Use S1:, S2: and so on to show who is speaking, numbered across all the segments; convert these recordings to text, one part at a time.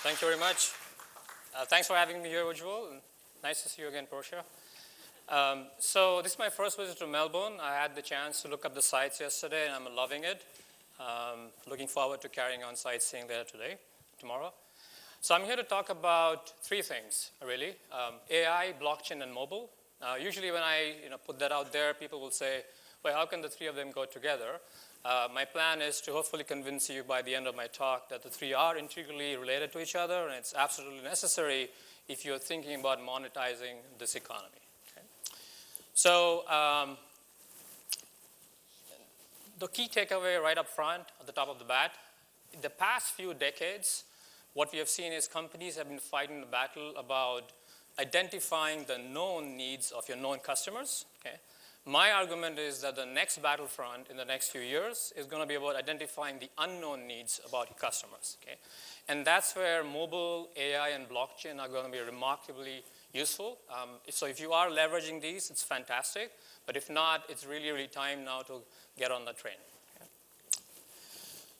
S1: Thank you very much. Thanks for having me here, Ujjwal. Nice to see you again, Portia. So this is my first visit to Melbourne. I had the chance to look up the sites yesterday, and I'm loving it. Looking forward to carrying on sightseeing there tomorrow. So I'm here to talk about three things, really. AI, blockchain, and mobile. Usually when I put that out there, people will say, well, how can the three of them go together? My plan is to hopefully convince you by the end of my talk that the three are integrally related to each other, and it's absolutely necessary if you're thinking about monetizing this economy. Okay? So the key takeaway right up front, at the top of the bat, in the past few decades, what we have seen is companies have been fighting the battle about identifying the known needs of your known customers. Okay? My argument is that the next battlefront in the next few years is going to be about identifying the unknown needs about your customers. Okay? And that's where mobile, AI, and blockchain are going to be remarkably useful. So if you are leveraging these, it's fantastic. But if not, it's really, really time now to get on the train. Okay?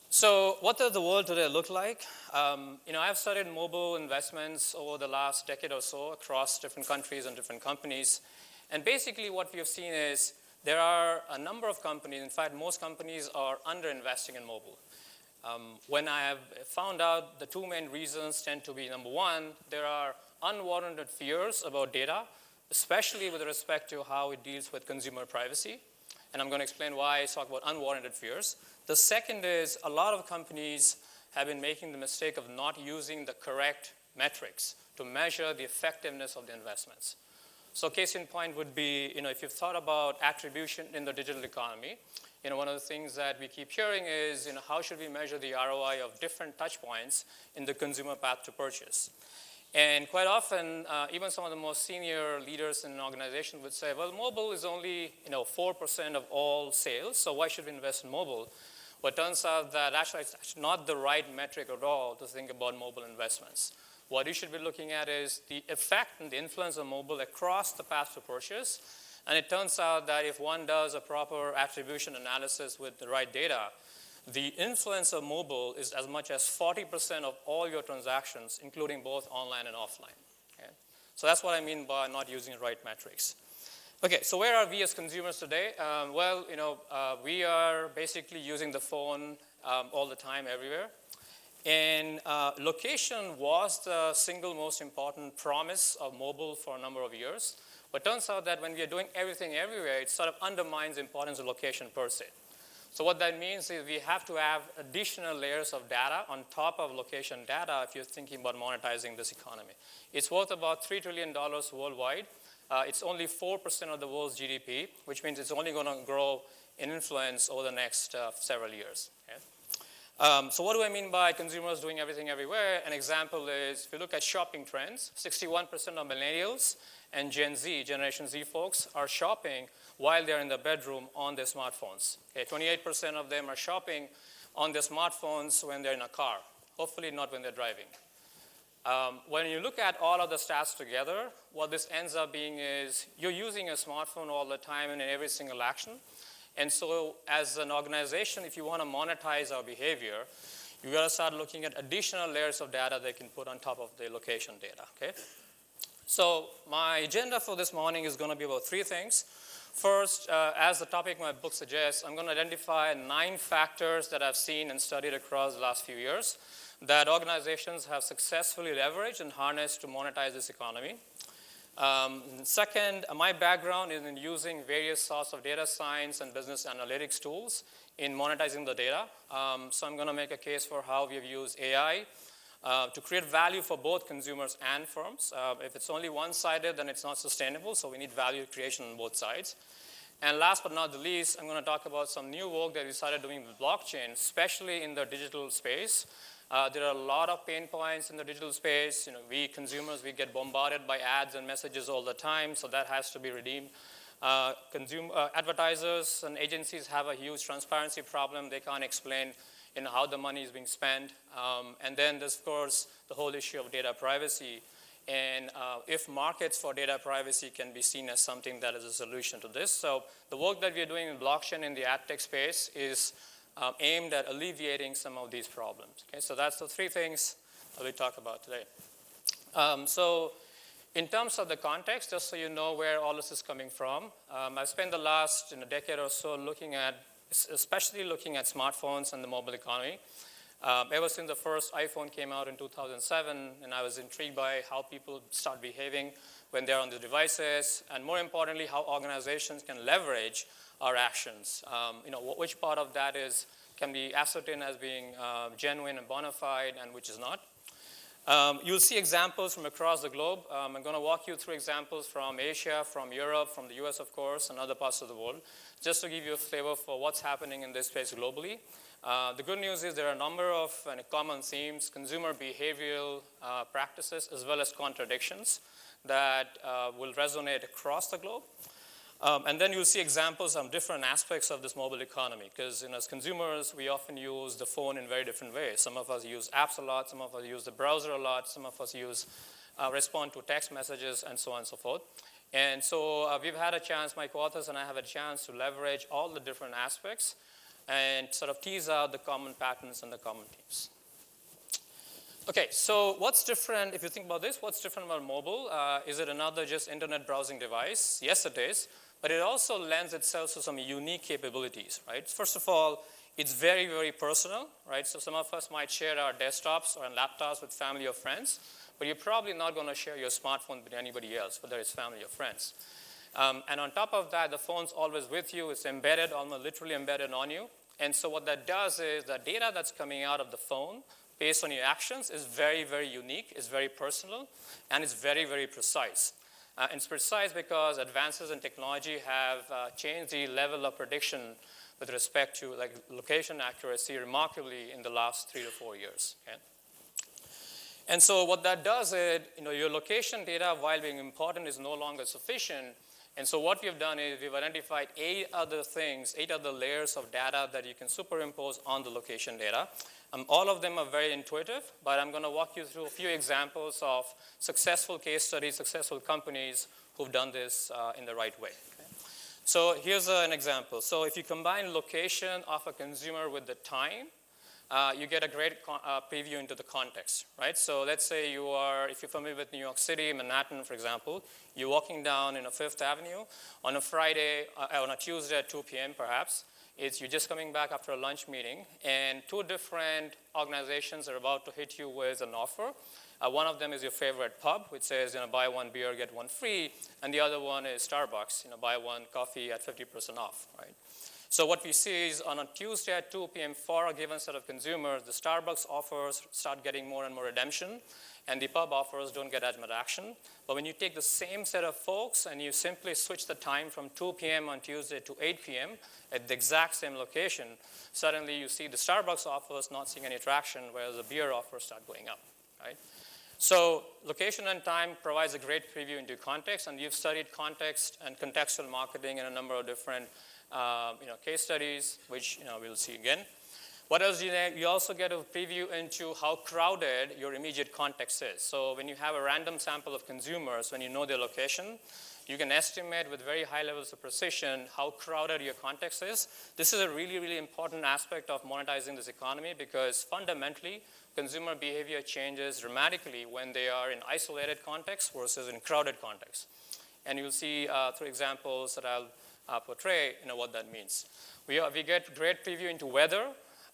S1: So what does the world today look like? I've studied mobile investments over the last decade or so across different countries and different companies. And basically what we have seen is there are a number of companies, in fact, most companies are underinvesting in mobile. When I have found out, the two main reasons tend to be, number one, there are unwarranted fears about data, especially with respect to how it deals with consumer privacy. And I'm going to explain why I talk about unwarranted fears. The second is a lot of companies have been making the mistake of not using the correct metrics to measure the effectiveness of the investments. So case in point would be, if you've thought about attribution in the digital economy, one of the things that we keep hearing is, how should we measure the ROI of different touch points in the consumer path to purchase? And quite often, even some of the most senior leaders in an organization would say, well, mobile is only 4% of all sales, so why should we invest in mobile? Well, it turns out that actually it's not the right metric at all to think about mobile investments. What you should be looking at is the effect and the influence of mobile across the path to purchase. And it turns out that if one does a proper attribution analysis with the right data, the influence of mobile is as much as 40% of all your transactions, including both online and offline. Okay? So that's what I mean by not using the right metrics. Okay, so where are we as consumers today? We are basically using the phone all the time, everywhere. And location was the single most important promise of mobile for a number of years. But it turns out that when we are doing everything everywhere, it sort of undermines the importance of location per se. So what that means is we have to have additional layers of data on top of location data if you're thinking about monetizing this economy. It's worth about $3 trillion worldwide. It's only 4% of the world's GDP, which means it's only going to grow in influence over the next several years. Okay? So what do I mean by consumers doing everything everywhere? An example is if you look at shopping trends, 61% of millennials and Gen Z, Generation Z folks, are shopping while they're in the bedroom on their smartphones. Okay, 28% of them are shopping on their smartphones when they're in a car, hopefully not when they're driving. When you look at all of the stats together, what this ends up being is you're using a smartphone all the time and in every single action. And so as an organization, if you want to monetize our behavior, you've got to start looking at additional layers of data they can put on top of the location data. Okay? So my agenda for this morning is going to be about three things. First, as the topic of my book suggests, I'm going to identify 9 factors that I've seen and studied across the last few years that organizations have successfully leveraged and harnessed to monetize this economy. Second, my background is in using various sorts of data science and business analytics tools in monetizing the data. So I'm going to make a case for how we've used AI to create value for both consumers and firms. If it's only one-sided, then it's not sustainable, so we need value creation on both sides. And last but not the least, I'm going to talk about some new work that we started doing with blockchain, especially in the digital space. There are a lot of pain points in the digital space. We consumers, we get bombarded by ads and messages all the time, so that has to be redeemed. Advertisers and agencies have a huge transparency problem. They can't explain how the money is being spent. And then there's, of course, the whole issue of data privacy. And if markets for data privacy can be seen as something that is a solution to this. So the work that we are doing in blockchain in the ad tech space is aimed at alleviating some of these problems. Okay, so that's the three things that we talk about today. So in terms of the context, just so you know where all this is coming from, I've spent the last decade or so especially looking at smartphones and the mobile economy. Ever since the first iPhone came out in 2007, and I was intrigued by how people start behaving when they're on the devices, and more importantly, how organizations can leverage our actions. Which part of that can be ascertained as being genuine and bona fide, and which is not. You'll see examples from across the globe. I'm going to walk you through examples from Asia, from Europe, from the US, of course, and other parts of the world, just to give you a flavor for what's happening in this space globally. The good news is there are a number of common themes, consumer behavioral practices, as well as contradictions that will resonate across the globe. And then you'll see examples of different aspects of this mobile economy, because as consumers, we often use the phone in very different ways. Some of us use apps a lot, some of us use the browser a lot, some of us respond to text messages, and so on and so forth. And so we've had a chance, my co-authors and I have a chance to leverage all the different aspects and sort of tease out the common patterns and the common themes. Okay, so what's different, if you think about this, what's different about mobile? Is it another just internet browsing device? Yes, it is, but it also lends itself to some unique capabilities, right? First of all, it's very, very personal, right? So some of us might share our desktops or laptops with family or friends, but you're probably not going to share your smartphone with anybody else, whether it's family or friends. And on top of that, the phone's always with you. It's embedded, almost literally embedded on you. And so what that does is the data that's coming out of the phone based on your actions is very, very unique, is very personal, and it's very, very precise. And it's precise because advances in technology have changed the level of prediction with respect to location accuracy remarkably in the last 3 to 4 years. Okay? And so what that does is, your location data, while being important, is no longer sufficient. And so what we've done is we've identified 8 other layers of data that you can superimpose on the location data. All of them are very intuitive, but I'm going to walk you through a few examples of successful case studies, successful companies who've done this in the right way. Okay? So here's an example. So if you combine location of a consumer with the time, you get a great preview into the context, right? So let's say if you're familiar with New York City, Manhattan, for example, you're walking down Fifth Avenue on a Friday, on a Tuesday at 2 p.m. perhaps. You're just coming back after a lunch meeting, and 2 different organizations are about to hit you with an offer. One of them is your favorite pub, which says, buy 1 beer, get 1 free, and the other one is Starbucks, buy 1 coffee at 50% off, right? So what we see is on a Tuesday at 2 p.m. for a given set of consumers, the Starbucks offers start getting more and more redemption, and the pub offers don't get as much action. But when you take the same set of folks and you simply switch the time from 2 p.m. on Tuesday to 8 p.m. at the exact same location, suddenly you see the Starbucks offers not seeing any traction, whereas the beer offers start going up, right? So location and time provides a great preview into context, and you've studied context and contextual marketing in a number of different case studies, which we'll see again. What else do you get? You also get a preview into how crowded your immediate context is. So when you have a random sample of consumers, when you know their location, you can estimate with very high levels of precision how crowded your context is. This is a really, really important aspect of monetizing this economy, because fundamentally, consumer behavior changes dramatically when they are in isolated contexts versus in crowded contexts. And you'll see through examples that I'll portray what that means. We get great preview into weather.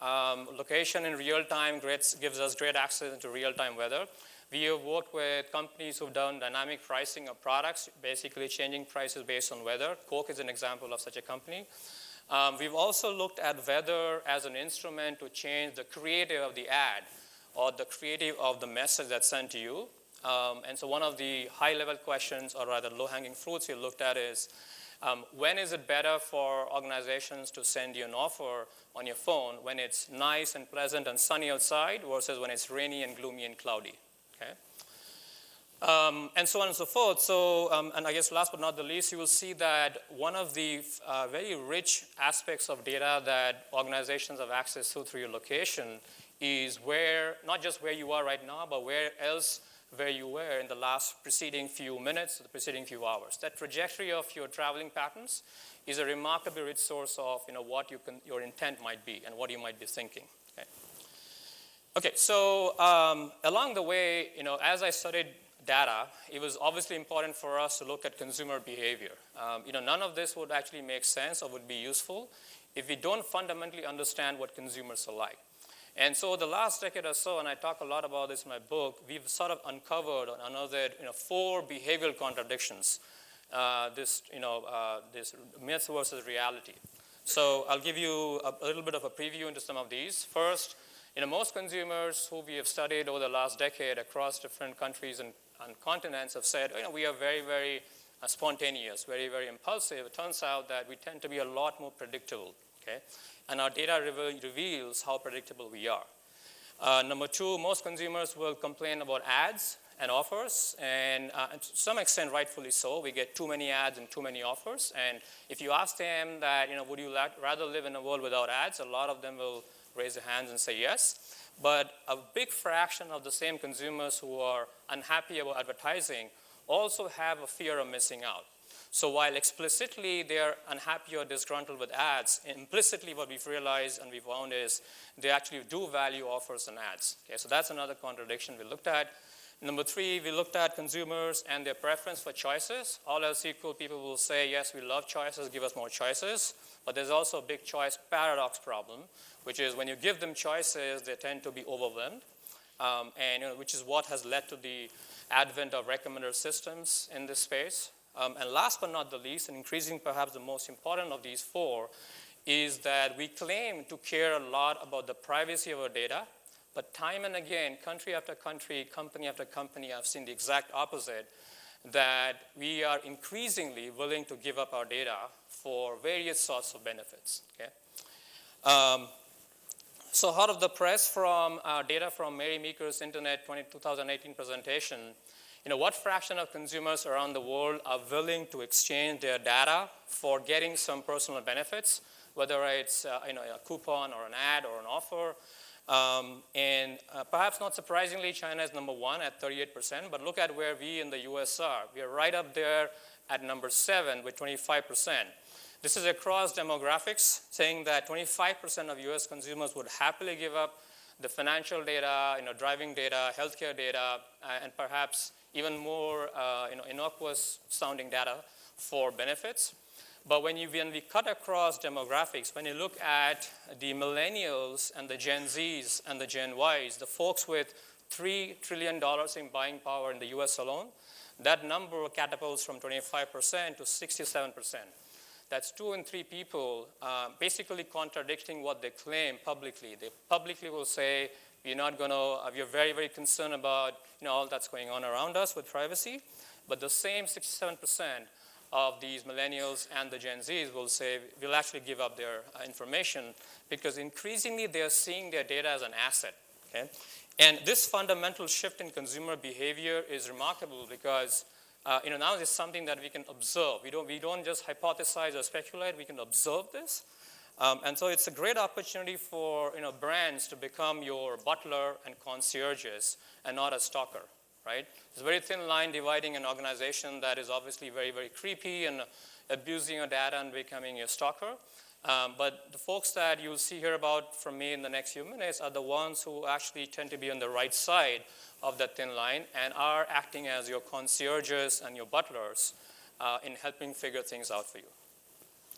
S1: Location in real time gives us great access into real-time weather. We have worked with companies who've done dynamic pricing of products, basically changing prices based on weather. Coke is an example of such a company. We've also looked at weather as an instrument to change the creative of the ad or the creative of the message that's sent to you. And so one of the high-level questions, or rather low-hanging fruits we looked at is, when is it better for organizations to send you an offer on your phone when it's nice and pleasant and sunny outside versus when it's rainy and gloomy and cloudy? Okay? And so on and so forth. So, and I guess last but not the least, you will see that one of the very rich aspects of data that organizations have access to through your location is not just where you are right now, but where you were in the last preceding few minutes, the preceding few hours. That trajectory of your traveling patterns is a remarkably rich source of what your intent might be and what you might be thinking. Okay? Okay, so along the way, as I studied data, it was obviously important for us to look at consumer behavior. None of this would actually make sense or would be useful if we don't fundamentally understand what consumers are like. And so the last decade or so, and I talk a lot about this in my book, we've sort of uncovered or unearthed 4 behavioral contradictions, this myth versus reality. So I'll give you a little bit of a preview into some of these. First, most consumers who we have studied over the last decade across different countries and continents have said, we are very, very spontaneous, very, very impulsive. It turns out that we tend to be a lot more predictable, okay? And our data reveals how predictable we are. Number 2, most consumers will complain about ads and offers, and to some extent, rightfully so. We get too many ads and too many offers, and if you ask them that, would you rather live in a world without ads, a lot of them will raise their hands and say yes. But a big fraction of the same consumers who are unhappy about advertising also have a fear of missing out. So while explicitly they're unhappy or disgruntled with ads, implicitly what we've realized and we've found is they actually do value offers and ads. Okay, so that's another contradiction we looked at. Number 3, we looked at consumers and their preference for choices. All else equal, people will say, yes, we love choices, give us more choices. But there's also a big choice paradox problem, which is when you give them choices, they tend to be overwhelmed, which is what has led to the advent of recommender systems in this space. And last but not the least, and increasing perhaps the most important of these 4, is that we claim to care a lot about the privacy of our data, but time and again, country after country, company after company, I've seen the exact opposite, that we are increasingly willing to give up our data for various sorts of benefits. Okay? So hot of the press from data from Mary Meeker's Internet 2018 presentation, what fraction of consumers around the world are willing to exchange their data for getting some personal benefits, whether it's a coupon or an ad or an offer. And perhaps not surprisingly, China is number 1 at 38%, but look at where we in the US are. We are right up there at number 7 with 25%. This is across demographics, saying that 25% of US consumers would happily give up the financial data, driving data, healthcare data, and perhaps even more innocuous sounding data for benefits. But when we cut across demographics, when you look at the millennials and the Gen Zs and the Gen Ys, the folks with $3 trillion in buying power in the US alone, that number catapults from 25% to 67%. That's 2 in 3 people basically contradicting what they claim publicly. They publicly will say, we're very, very concerned about all that's going on around us with privacy. But the same 67% of these millennials and the Gen Zs will say, we'll actually give up their information because increasingly they're seeing their data as an asset. Okay? And this fundamental shift in consumer behavior is remarkable because now it's something that we can observe. We don't just hypothesize or speculate, we can observe this. And so it's a great opportunity for brands to become your butler and concierges and not a stalker. Right? There's a very thin line dividing an organization that is obviously very, very creepy and abusing your data and becoming a stalker. But the folks that you'll see hear about from me in the next few minutes are the ones who actually tend to be on the right side of that thin line and are acting as your concierges and your butlers in helping figure things out for you.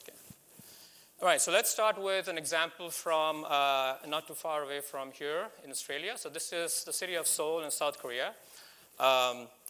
S1: Okay. All right, so let's start with an example from not too far away from here in Australia. So this is the city of Seoul in South Korea.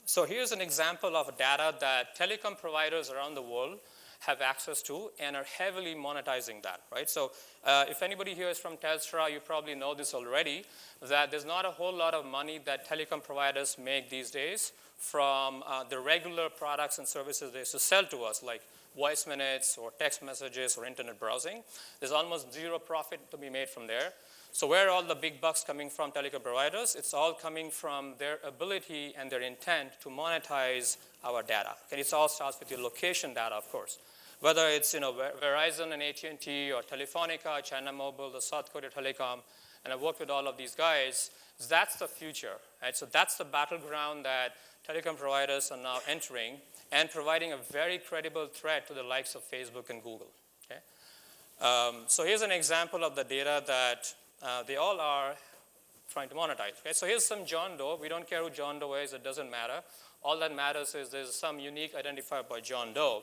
S1: So here's an example of data that telecom providers around the world have access to and are heavily monetizing that, right? So if anybody here is from Telstra, you probably know this already, that there's not a whole lot of money that telecom providers make these days from the regular products and services they used to sell to us, like voice minutes or text messages or internet browsing. There's almost zero profit to be made from there. So where are all the big bucks coming from telecom providers? It's all coming from their ability and their intent to monetize our data. And it all starts with your location data, of course. Whether it's Verizon and AT&T or Telefonica, China Mobile, the South Korea Telecom, and I've worked with all of these guys, that's the future. Right? So that's the battleground that telecom providers are now entering and providing a very credible threat to the likes of Facebook and Google. Okay? So here's an example of the data that they all are trying to monetize. Okay? So here's some John Doe. We don't care who John Doe is. It doesn't matter. All that matters is there's some unique identifier by John Doe.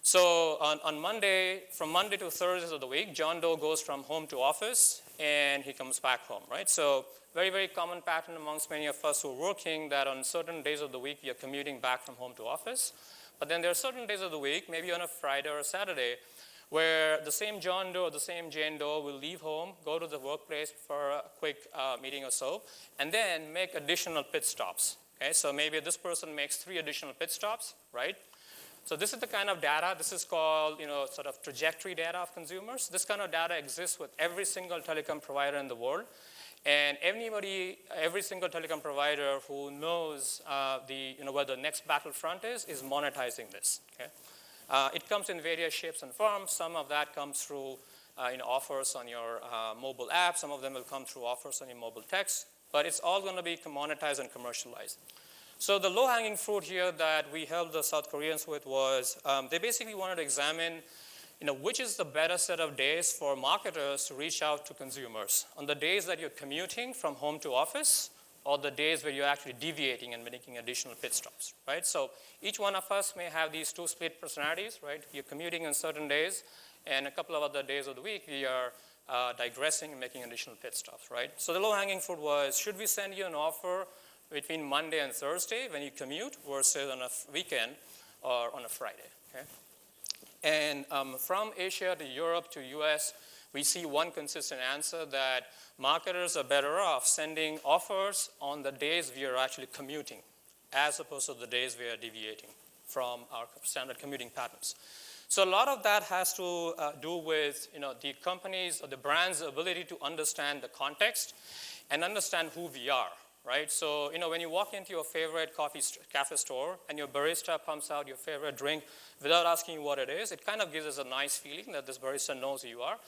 S1: So on Monday, from Monday to Thursdays of the week, John Doe goes from home to office, and he comes back home, right? So very, very common pattern amongst many of us who are working that on certain days of the week, we are commuting back from home to office. But then there are certain days of the week, maybe on a Friday or a Saturday, where the same John Doe or the same Jane Doe will leave home, go to the workplace for a quick meeting or so, and then make additional pit stops. Okay? So maybe this person makes 3 additional pit stops, right? So this is the kind of data, this is called, sort of trajectory data of consumers. This kind of data exists with every single telecom provider in the world. And every single telecom provider who knows where the next battlefront is monetizing this. Okay? It comes in various shapes and forms. Some of that comes through offers on your mobile app. Some of them will come through offers on your mobile text. But it's all going to be monetized and commercialized. So the low-hanging fruit here that we helped the South Koreans with was they basically wanted to examine which is the better set of days for marketers to reach out to consumers. On the days that you're commuting from home to office, or the days where you're actually deviating and making additional pit stops, right? So each one of us may have these 2 split personalities, right? You're commuting on certain days, and a couple of other days of the week, we are digressing and making additional pit stops, right? So the low-hanging fruit was, should we send you an offer between Monday and Thursday when you commute versus on a weekend or on a Friday, okay? And from Asia to Europe to US, we see one consistent answer that marketers are better off sending offers on the days we are actually commuting as opposed to the days we are deviating from our standard commuting patterns. So a lot of that has to do with the company's or the brand's ability to understand the context and understand who we are. Right? So, when you walk into your favorite cafe store and your barista pumps out your favorite drink without asking you what it is, it kind of gives us a nice feeling that this barista knows who you are,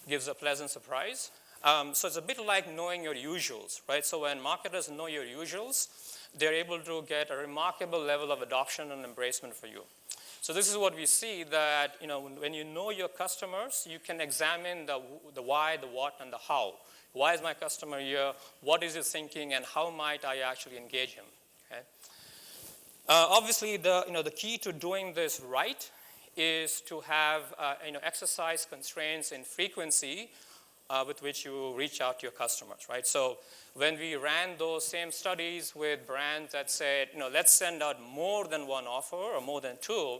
S1: gives a pleasant surprise. So it's a bit like knowing your usuals, right? So when marketers know your usuals, they're able to get a remarkable level of adoption and embracement for you. So this is what we see that, when you know your customers, you can examine the why, the what, and the how. Why is my customer here? What is he thinking? And how might I actually engage him? Okay? Obviously, the key to doing this right is to have exercise constraints in frequency with which you reach out to your customers, right? So when we ran those same studies with brands that said, let's send out more than 1 offer or more than 2,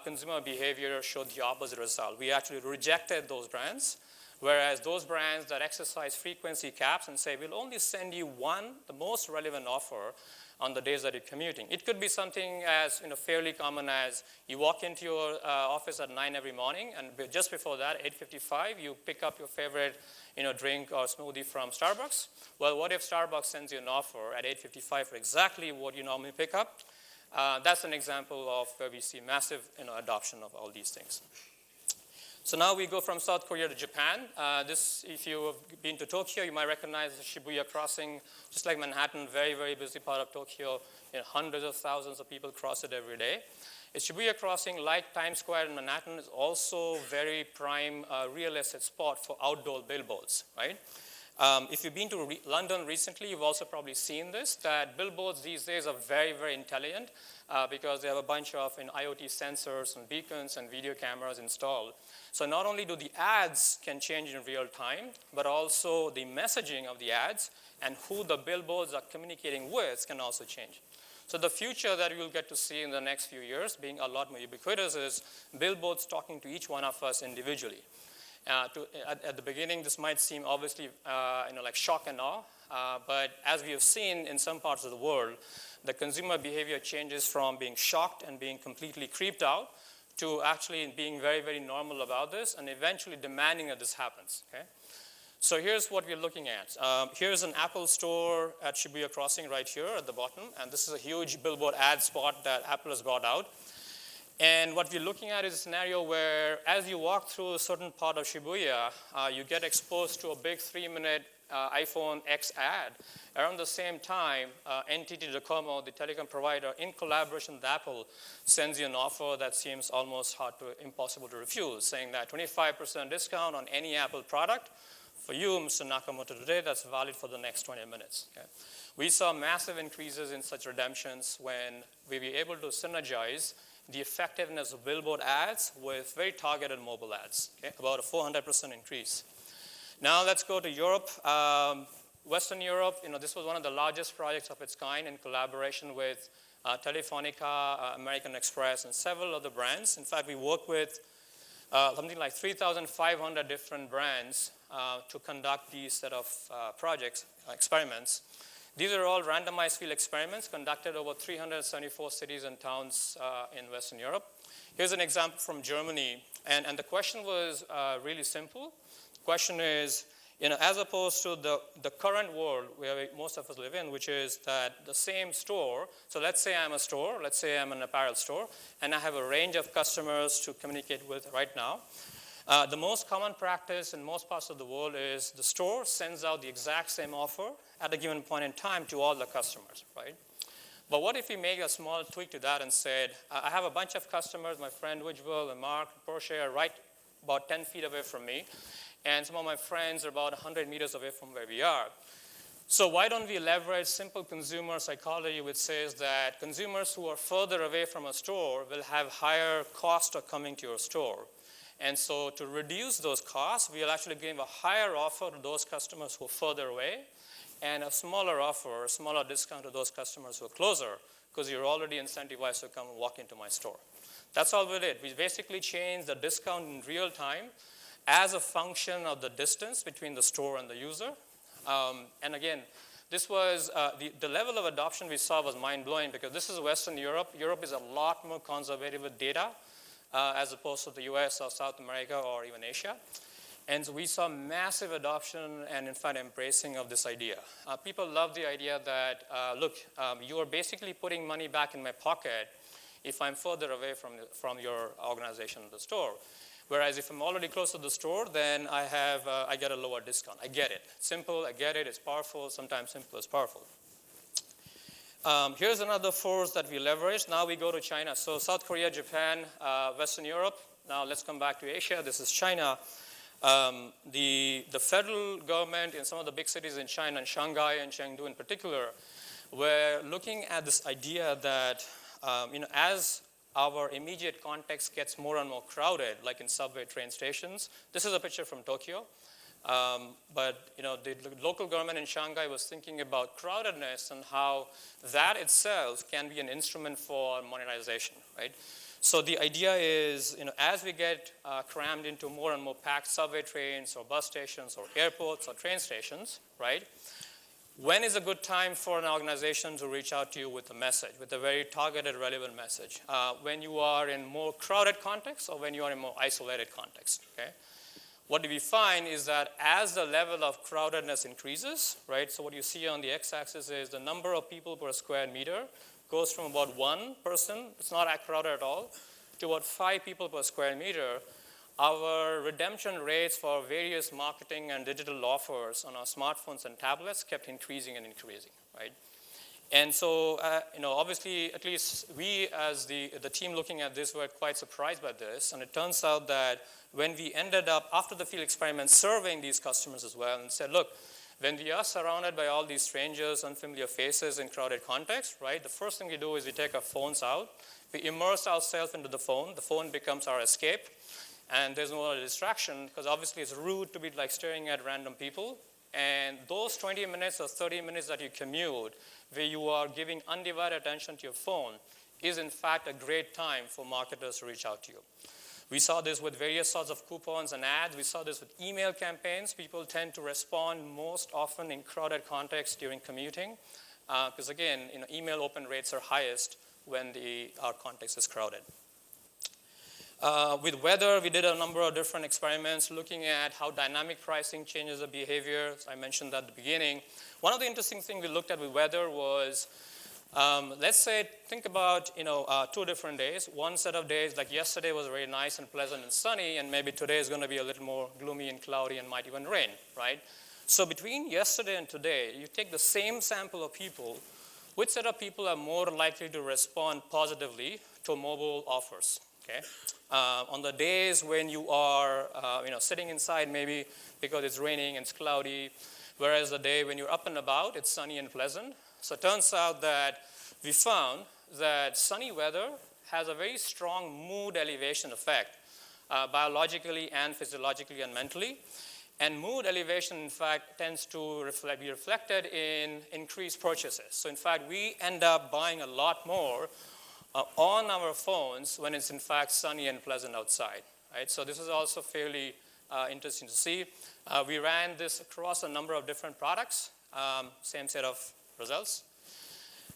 S1: consumer behavior showed the opposite result. We actually rejected those brands. Whereas those brands that exercise frequency caps and say, we'll only send you 1, the most relevant offer on the days that you're commuting. It could be something as fairly common as you walk into your office at 9 every morning, and just before that, 8:55, you pick up your favorite drink or smoothie from Starbucks. Well, what if Starbucks sends you an offer at 8:55 for exactly what you normally pick up? That's an example of where we see massive adoption of all these things. So now we go from South Korea to Japan. If you've been to Tokyo, you might recognize the Shibuya crossing, just like Manhattan, very, very busy part of Tokyo. Hundreds of thousands of people cross it every day. The Shibuya crossing, like Times Square in Manhattan, is also very prime real estate spot for outdoor billboards, right? If you've been to London recently, you've also probably seen this, that billboards these days are very, very intelligent because they have a bunch of IoT sensors and beacons and video cameras installed. So not only do the ads can change in real time, but also the messaging of the ads and who the billboards are communicating with can also change. So the future that we'll get to see in the next few years, being a lot more ubiquitous, is billboards talking to each one of us individually. At the beginning, this might seem obviously like shock and awe, but as we have seen in some parts of the world, the consumer behavior changes from being shocked and being completely creeped out to actually being very, very normal about this and eventually demanding that this happens. Okay? So here's what we're looking at. Here's an Apple store at Shibuya Crossing right here at the bottom, and this is a huge billboard ad spot that Apple has brought out. And what we're looking at is a scenario where as you walk through a certain part of Shibuya, you get exposed to a big 3-minute iPhone X ad. Around the same time, NTT Docomo, the telecom provider, in collaboration with Apple, sends you an offer that seems almost impossible to refuse, saying that 25% discount on any Apple product for you, Mr. Nakamoto, today, that's valid for the next 20 minutes. Okay? We saw massive increases in such redemptions when we were able to synergize the effectiveness of billboard ads with very targeted mobile ads, okay? About a 400% increase. Now let's go to Europe. Western Europe, this was one of the largest projects of its kind in collaboration with Telefonica, American Express, and several other brands. In fact, we work with something like 3,500 different brands to conduct these set of projects, experiments. These are all randomized field experiments conducted over 374 cities and towns in Western Europe. Here's an example from Germany, and the question was really simple. The question is, as opposed to the current world where most of us live in, which is that the same store, so let's say I'm a store, let's say I'm an apparel store, and I have a range of customers to communicate with right now. The most common practice in most parts of the world is the store sends out the exact same offer at a given point in time to all the customers, right? But what if we make a small tweak to that and said, I have a bunch of customers, my friend Wijwil and Mark, Porsche are right about 10 feet away from me, and some of my friends are about 100 meters away from where we are. So why don't we leverage simple consumer psychology, which says that consumers who are further away from a store will have higher cost of coming to your store. And so to reduce those costs, we'll actually give a higher offer to those customers who are further away, and a smaller offer, a smaller discount to those customers who are closer, because you're already incentivized to come and walk into my store. That's all we did. We basically changed the discount in real time as a function of the distance between the store and the user. And again, this was, the level of adoption we saw was mind-blowing, because this is Western Europe. Europe is a lot more conservative with data as opposed to the US or South America or even Asia. And so we saw massive adoption and, in fact, embracing of this idea. People love the idea that, look, you are basically putting money back in my pocket if I'm further away from your organization or the store. Whereas if I'm already close to the store, then I get a lower discount. I get it. Simple, I get it, it's powerful. Sometimes simple is powerful. Here's another force that we leverage. Now we go to China. So South Korea, Japan, Western Europe. Now let's come back to Asia. This is China. The federal government in some of the big cities in China, and Shanghai and Chengdu in particular, were looking at this idea that as our immediate context gets more and more crowded, like in subway train stations. This is a picture from Tokyo. But the local government in Shanghai was thinking about crowdedness and how that itself can be an instrument for monetization, right? So the idea is, as we get crammed into more and more packed subway trains or bus stations or airports or train stations, right? When is a good time for an organization to reach out to you with a message, with a very targeted, relevant message? When you are in more crowded context or when you are in more isolated context, okay? What do we find is that as the level of crowdedness increases, right? So what you see on the x-axis is the number of people per square meter goes from about 1 person, it's not that crowded at all, to about 5 people per square meter. Our redemption rates for various marketing and digital offers on our smartphones and tablets kept increasing and increasing, right? And so, obviously, at least we as the team looking at this were quite surprised by this. And it turns out that when we ended up, after the field experiment, surveying these customers as well and said, look, when we are surrounded by all these strangers, unfamiliar faces in crowded context, right, the first thing we do is we take our phones out. We immerse ourselves into the phone. The phone becomes our escape. And there's no other distraction, because obviously it's rude to be like staring at random people. And those 20 minutes or 30 minutes that you commute, where you are giving undivided attention to your phone, is in fact a great time for marketers to reach out to you. We saw this with various sorts of coupons and ads. We saw this with email campaigns. People tend to respond most often in crowded context during commuting, because again, email open rates are highest when our context is crowded. With weather, we did a number of different experiments looking at how dynamic pricing changes the behavior. I mentioned that at the beginning. One of the interesting things we looked at with weather was, let's say, think about 2 different days. One set of days, like yesterday was very nice and pleasant and sunny, and maybe today is going to be a little more gloomy and cloudy and might even rain, right? So between yesterday and today, you take the same sample of people. Which set of people are more likely to respond positively to mobile offers? okay? On the days when you are sitting inside maybe because it's raining and it's cloudy, whereas the day when you're up and about, it's sunny and pleasant. So it turns out that we found that sunny weather has a very strong mood elevation effect, biologically and physiologically and mentally. And mood elevation, in fact, tends to be reflected in increased purchases. So in fact, we end up buying a lot more on our phones when it's in fact sunny and pleasant outside, right? So this is also fairly interesting to see. We ran this across a number of different products, same set of results.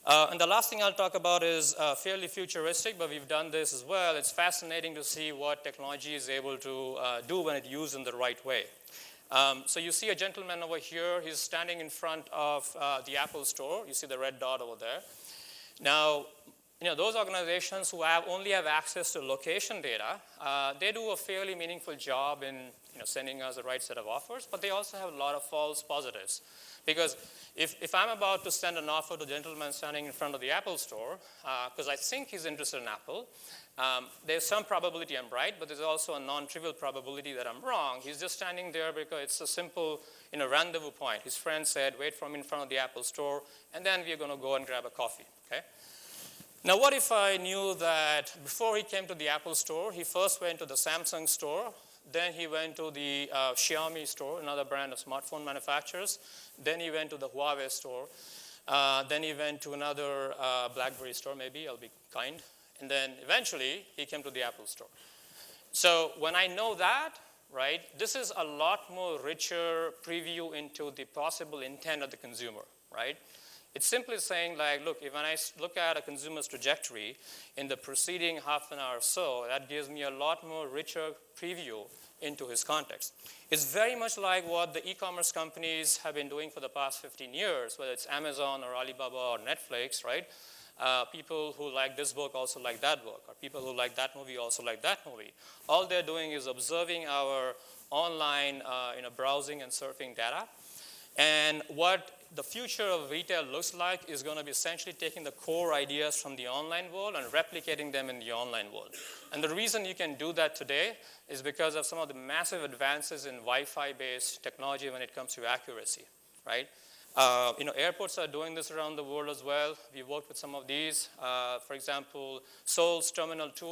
S1: And the last thing I'll talk about is fairly futuristic, but we've done this as well. It's fascinating to see what technology is able to do when it's used in the right way. So you see a gentleman over here. He's standing in front of the Apple Store. You see the red dot over there. Now, those organizations who only have access to location data, they do a fairly meaningful job in sending us the right set of offers, but they also have a lot of false positives. Because if I'm about to send an offer to the gentleman standing in front of the Apple Store, because I think he's interested in Apple, there's some probability I'm right, but there's also a non-trivial probability that I'm wrong. He's just standing there because it's a simple rendezvous point. His friend said, wait for me in front of the Apple Store, and then we're going to go and grab a coffee, okay? Now, what if I knew that before he came to the Apple Store, he first went to the Samsung store, then he went to the Xiaomi store, another brand of smartphone manufacturers, then he went to the Huawei store, then he went to another BlackBerry store, maybe, I'll be kind, and then eventually he came to the Apple Store. So when I know that, right, this is a lot more richer preview into the possible intent of the consumer, right? It's simply saying, like, look, when I look at a consumer's trajectory in the preceding half an hour or so, that gives me a lot more richer preview into his context. It's very much like what the e-commerce companies have been doing for the past 15 years, whether it's Amazon or Alibaba or Netflix, right? People who like this book also like that book, or people who like that movie also like that movie. All they're doing is observing our online browsing and surfing data. And what the future of retail looks like is going to be essentially taking the core ideas from the online world and replicating them in the online world. And the reason you can do that today is because of some of the massive advances in Wi-Fi-based technology when it comes to accuracy, right? Airports are doing this around the world as well. We've worked with some of these. For example, Seoul's Terminal 2,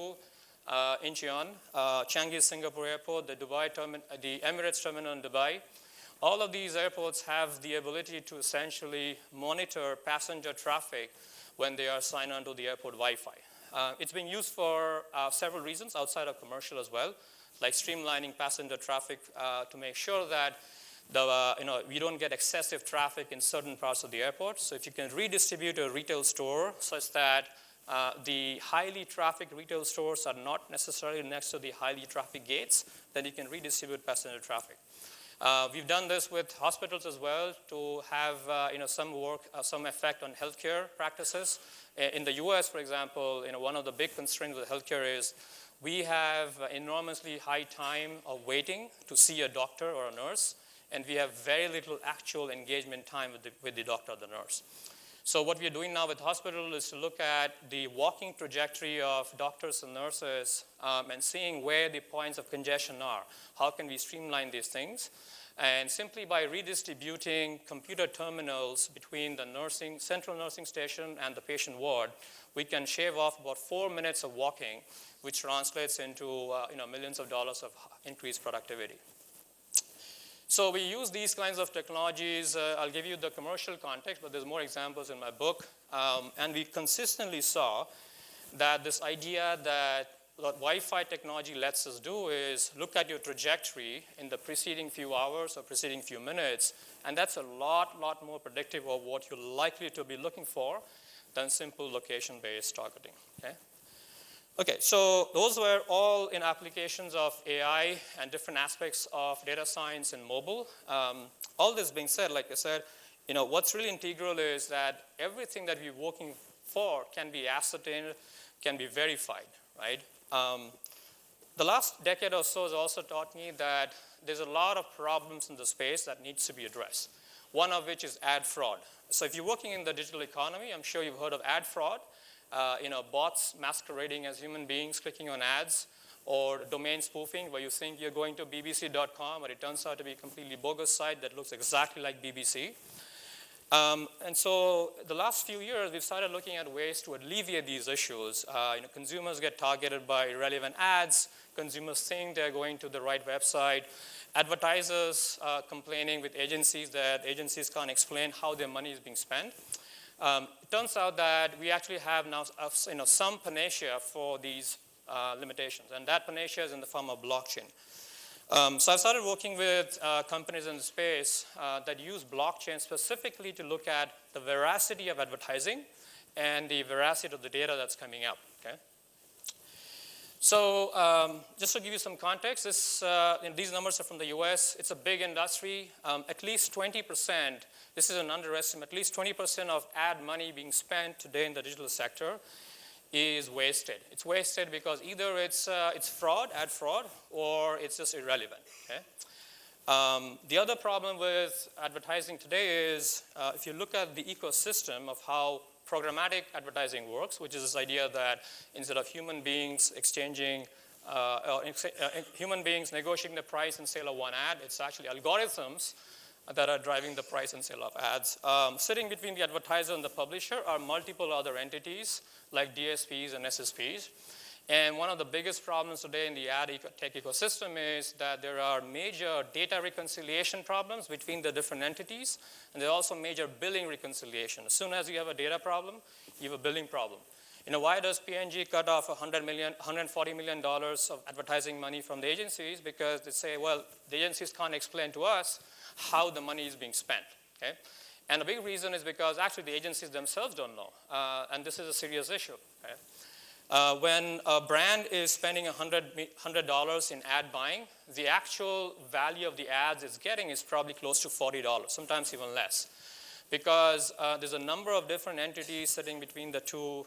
S1: Incheon, Changi Singapore Airport, the Emirates Terminal in Dubai. All of these airports have the ability to essentially monitor passenger traffic when they are signed onto the airport Wi-Fi. It's being used for several reasons outside of commercial as well, like streamlining passenger traffic to make sure that we don't get excessive traffic in certain parts of the airport. So if you can redistribute a retail store such that the highly trafficked retail stores are not necessarily next to the highly trafficked gates, then you can redistribute passenger traffic. We've done this with hospitals as well to have some effect on healthcare practices. In the US, for example, one of the big constraints with healthcare is we have enormously high time of waiting to see a doctor or a nurse, and we have very little actual engagement time with the doctor or the nurse. So what we are doing now with hospital is to look at the walking trajectory of doctors and nurses and seeing where the points of congestion are. How can we streamline these things? And simply by redistributing computer terminals between the central nursing station and the patient ward, we can shave off about 4 minutes of walking, which translates into millions of dollars of increased productivity. So we use these kinds of technologies. I'll give you the commercial context, but there's more examples in my book. And we consistently saw that this idea that what Wi-Fi technology lets us do is look at your trajectory in the preceding few hours or preceding few minutes, and that's a lot more predictive of what you're likely to be looking for than simple location-based targeting, okay? Okay, so those were all in applications of AI and different aspects of data science and mobile. All this being said, like I said, what's really integral is that everything that we're working for can be ascertained, can be verified, right? The last decade or so has also taught me that there's a lot of problems in the space that needs to be addressed. One of which is ad fraud. So if you're working in the digital economy, I'm sure you've heard of ad fraud. bots masquerading as human beings clicking on ads, or domain spoofing where you think you're going to bbc.com, but it turns out to be a completely bogus site that looks exactly like BBC. And so the last few years, we've started looking at ways to alleviate these issues. Consumers get targeted by irrelevant ads. Consumers think they're going to the right website. Advertisers complaining with agencies that agencies can't explain how their money is being spent. It turns out that we actually have now some panacea for these limitations, and that panacea is in the form of blockchain. So I've started working with companies in the space that use blockchain specifically to look at the veracity of advertising and the veracity of the data that's coming up. Okay? So just to give you some context, these numbers are from the US. It's a big industry. At least 20%, this is an underestimate, at least 20% of ad money being spent today in the digital sector is wasted. It's wasted because either it's fraud, ad fraud, or it's just irrelevant. Okay? The other problem with advertising today is if you look at the ecosystem of how programmatic advertising works, which is this idea that instead of human beings human beings negotiating the price and sale of one ad, it's actually algorithms that are driving the price and sale of ads. Sitting between the advertiser and the publisher are multiple other entities like DSPs and SSPs. And one of the biggest problems today in the ad tech ecosystem is that there are major data reconciliation problems between the different entities, and there are also major billing reconciliation. As soon as you have a data problem, you have a billing problem. Why does P&G cut off $140 million of advertising money from the agencies? Because they say, well, the agencies can't explain to us how the money is being spent. Okay? And a big reason is because actually the agencies themselves don't know. And this is a serious issue. Okay? When a brand is spending $100 in ad buying, the actual value of the ads it's getting is probably close to $40, sometimes even less. Because there's a number of different entities sitting between the two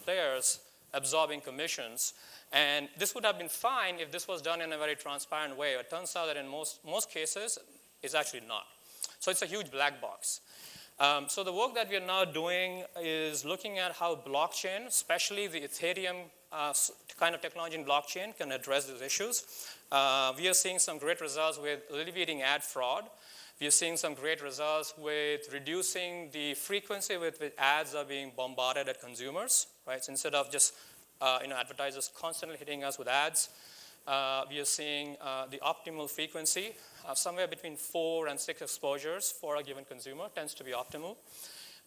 S1: players absorbing commissions. And this would have been fine if this was done in a very transparent way. It turns out that in most cases, it's actually not. So it's a huge black box. So the work that we are now doing is looking at how blockchain, especially the Ethereum kind of technology in blockchain, can address these issues. We are seeing some great results with alleviating ad fraud. We are seeing some great results with reducing the frequency with which ads are being bombarded at consumers. Right? So instead of just advertisers constantly hitting us with ads, we are seeing the optimal frequency, somewhere between 4 and 6 exposures for a given consumer tends to be optimal.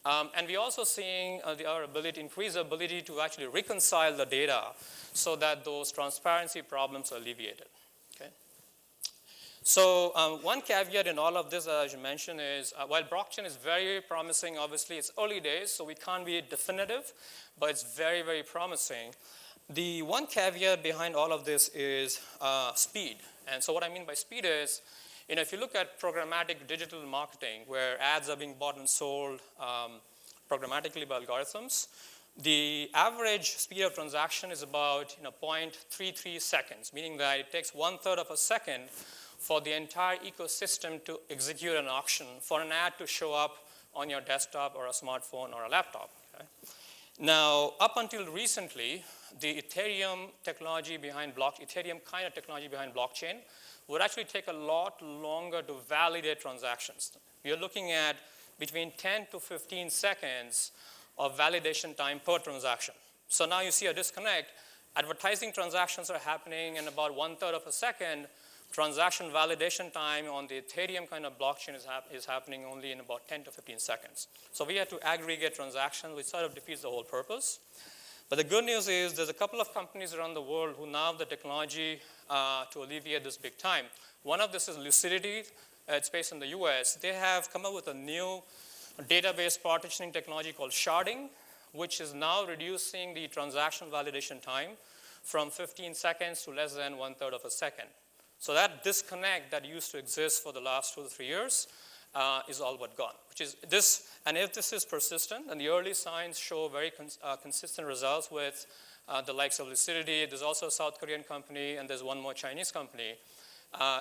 S1: And we're also seeing our increased ability to actually reconcile the data so that those transparency problems are alleviated. Okay? So one caveat in all of this, as you mentioned, is while blockchain is very promising, obviously it's early days, so we can't be definitive, but it's very, very promising. The one caveat behind all of this is speed. And so what I mean by speed is, if you look at programmatic digital marketing, where ads are being bought and sold programmatically by algorithms, the average speed of transaction is about 0.33 seconds, meaning that it takes 1/3 of a second for the entire ecosystem to execute an auction for an ad to show up on your desktop or a smartphone or a laptop. Okay? Now, up until recently, the Ethereum technology behind Ethereum kind of technology behind blockchain would actually take a lot longer to validate transactions. We are looking at between 10 to 15 seconds of validation time per transaction. So now you see a disconnect. Advertising transactions are happening in about 1/3 of a second. Transaction validation time on the Ethereum kind of blockchain is happening only in about 10 to 15 seconds. So we had to aggregate transactions, which sort of defeats the whole purpose. But the good news is there's a couple of companies around the world who now have the technology to alleviate this big time. One of this is Lucidity. It's based in the US. They have come up with a new database partitioning technology called sharding, which is now reducing the transaction validation time from 15 seconds to less than 1/3 of a second. So that disconnect that used to exist for the last 2 to 3 years is all but gone. And if this is persistent, and the early signs show very consistent results with the likes of Lucidity, there's also a South Korean company, and there's one more Chinese company.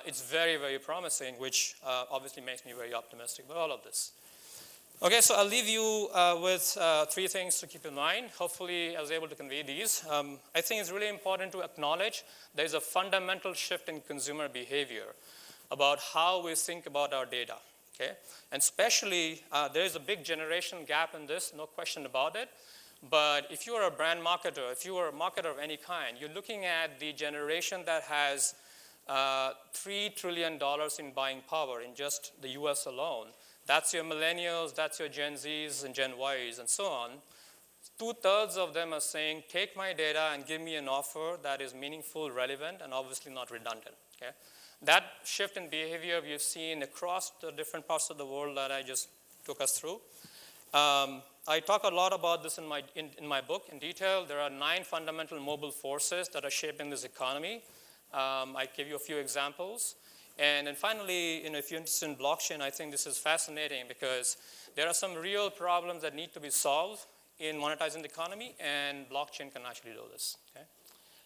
S1: It's very, very promising, which obviously makes me very optimistic about all of this. Okay, so I'll leave you with 3 things to keep in mind. Hopefully, I was able to convey these. I think it's really important to acknowledge there's a fundamental shift in consumer behavior about how we think about our data. Okay, and especially there's a big generation gap in this, no question about it. But if you are a brand marketer, if you are a marketer of any kind, you're looking at the generation that has $3 trillion in buying power in just the US alone. That's your millennials, that's your Gen Zs and Gen Ys and so on. 2/3 of them are saying, take my data and give me an offer that is meaningful, relevant, and obviously not redundant. Okay? That shift in behavior we've seen across the different parts of the world that I just took us through. I talk a lot about this in my book in detail. There are 9 fundamental mobile forces that are shaping this economy. I give you a few examples. And then finally, if you're interested in blockchain, I think this is fascinating because there are some real problems that need to be solved in monetizing the economy, and blockchain can actually do this. Okay?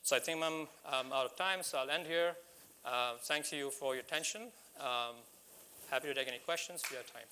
S1: So I think I'm out of time, so I'll end here. Thank you for your attention. Happy to take any questions if you have time.